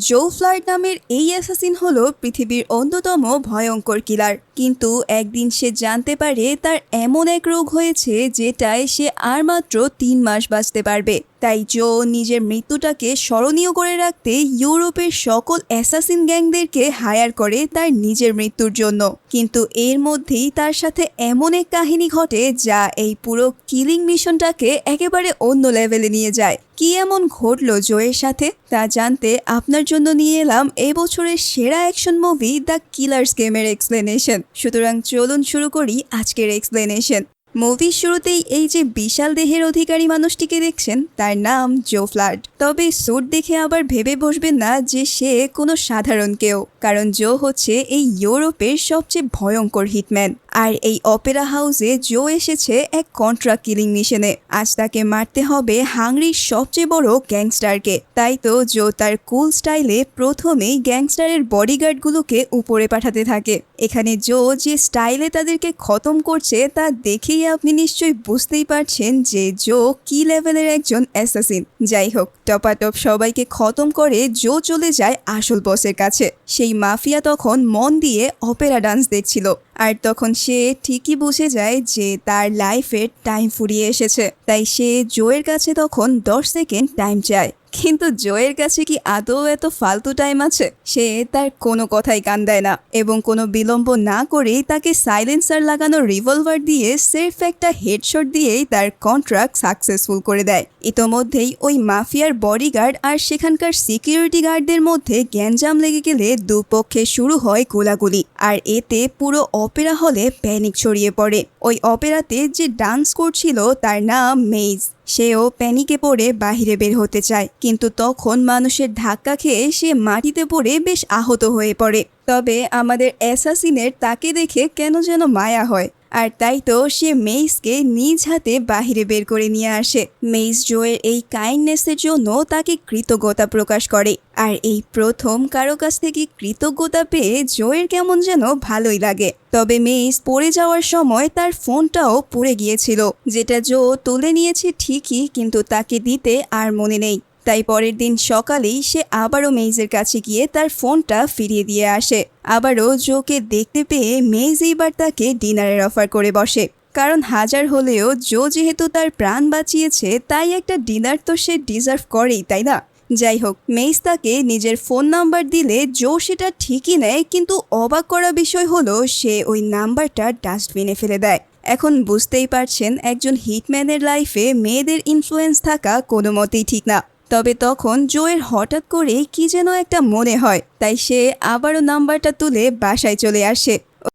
জো flirt নামের এই assassin হলো পৃথিবীর অন্যতম ভয়ঙ্কর কিলার, কিন্তু একদিন সে জানতে পারে তার এমন এক রোগ হয়েছে যেটায় সে আর মাত্র 3 মাস বাঁচতে পারবে। তাই জো নিজের মৃত্যুটাকে স্মরণীয় করে রাখতে ইউরোপের সকল অ্যাসাসিন গ্যাংদেরকে হায়ার করে তার নিজের মৃত্যুর জন্য। কিন্তু এর মধ্যেই তার সাথে এমন এক কাহিনী ঘটে যা এই পুরো কিলিং মিশনটাকে একেবারে অন্য লেভেলে নিয়ে যায়। কি এমন ঘটলো জোয়ের সাথে তা জানতে আপনার জন্য নিয়ে এলাম এই বছরের সেরা অ্যাকশন মুভি দ্য কিলার্স গেমের এক্সপ্লেনেশন। সুতরাং চলুন শুরু করি আজকের এক্সপ্লেনেশন। মুভির শুরুতেই এই যে বিশাল দেহের অধিকারী মানুষটিকে দেখছেন তার নাম জো ফ্লার্ট। তবে স্যুট দেখে আবার ভেবে বসবেন না যে সে কোনো সাধারণ কেউ, কারণ জো হচ্ছে এই ইউরোপের সবচেয়ে ভয়ঙ্কর হিটম্যান। আর এই অপেরা হাউসে জো এসেছে এক কন্ট্রাক্ট কিলিং মিশনে। আজ তাকে মারতে হবে হাংরির সবচেয়ে বড় গ্যাংস্টারকে। তাই তো জো তার কুল স্টাইলে প্রথমেই গ্যাংস্টারের বডিগার্ডগুলোকে উপরে পাঠাতে থাকে। এখানে জো যে স্টাইলে তাদেরকে খতম করছে তা দেখেই আপনি নিশ্চয়ই বুঝতেই পারছেন যে জো কি লেভেলের একজন অ্যাসাসিন। যাই হোক, টপাটপ সবাইকে খতম করে জো চলে যায় আসল বসের কাছে। সেই মাফিয়া তখন মন দিয়ে অপেরা ডান্স দেখছিল, আর তখন সে ঠিকই বুঝে যায় যে তার লাইফের টাইম ফুরিয়ে এসেছে। তাই সে জোয়ের কাছে তখন 10 সেকেন্ড টাইম চায়। কিন্তু জোয়ের কাছে কি আদৌ এত ফালতু টাইম আছে? সে তার কোনো কথাই কান দেয় না এবং কোনো বিলম্ব না করেই তাকে সাইলেন্সার লাগানো রিভলভার দিয়ে সেফ একটা হেডশট দিয়েই তার কন্ট্রাক্ট সাকসেসফুল করে দেয়। ইতোমধ্যেই ওই মাফিয়ার বডিগার্ড আর সেখানকার সিকিউরিটি গার্ডদের মধ্যে গ্যাঞ্জাম লেগে গেলে দুপক্ষে শুরু হয় গোলাগুলি, আর এতে পুরো অপেরা হলে প্যানিক ছড়িয়ে পড়ে। ওই অপেরাতে যে ডান্স করছিল তার নাম মেইজ। সেও প্যানিকে পড়ে বাহিরে বের হতে চায়, কিন্তু তখন মানুষের ধাক্কা খেয়ে সে মাটিতে পড়ে বেশ আহত হয়ে পড়ে। তবে আমাদের অ্যাসাসিনের তাকে দেখে কেন যেন মায়া হয়, আর তাই তো সে মেইসকে নিজ হাতে বাহিরে বের করে নিয়ে আসে। মেইস জোয়ের এই কাইন্ডনেসের জন্য তাকে কৃতজ্ঞতা প্রকাশ করে, আর এই প্রথম কারো কাছ থেকে কৃতজ্ঞতা পেয়ে জোয়ের কেমন যেন ভালোই লাগে। তবে মেইস পড়ে যাওয়ার সময় তার ফোনটাও পড়ে গিয়েছিল, যেটা জো তুলে নিয়েছে ঠিকই, কিন্তু তাকে দিতে আর মনে নেই। তাই পরের দিন সকালেই সে আবারও মেইজের কাছে গিয়ে তার ফোনটা ফিরিয়ে দিয়ে আসে। আবারও জোকে দেখতে পেয়ে মেইজ এইবার তাকে ডিনারের অফার করে বসে, কারণ হাজার হলেও জো যেহেতু তার প্রাণ বাঁচিয়েছে তাই একটা ডিনার তো সে ডিজার্ভ করেই, তাই না? যাই হোক, মেইজ তাকে নিজের ফোন নাম্বার দিলে জো সেটা ঠিকই নেয়, কিন্তু অবাক করা বিষয় হলো সে ওই নাম্বারটা ডাস্টবিনে ফেলে দেয়। এখন বুঝতেই পারছেন একজন হিটম্যানের লাইফে মেয়েদের ইনফ্লুয়েন্স থাকা কোনো মতেই ঠিক না। তবে তখন জোয়ের হঠাৎ করে কি যেন একটা মনে হয়, তাই সে আবারও নাম্বারটা তুলে বাসায় চলে আসে।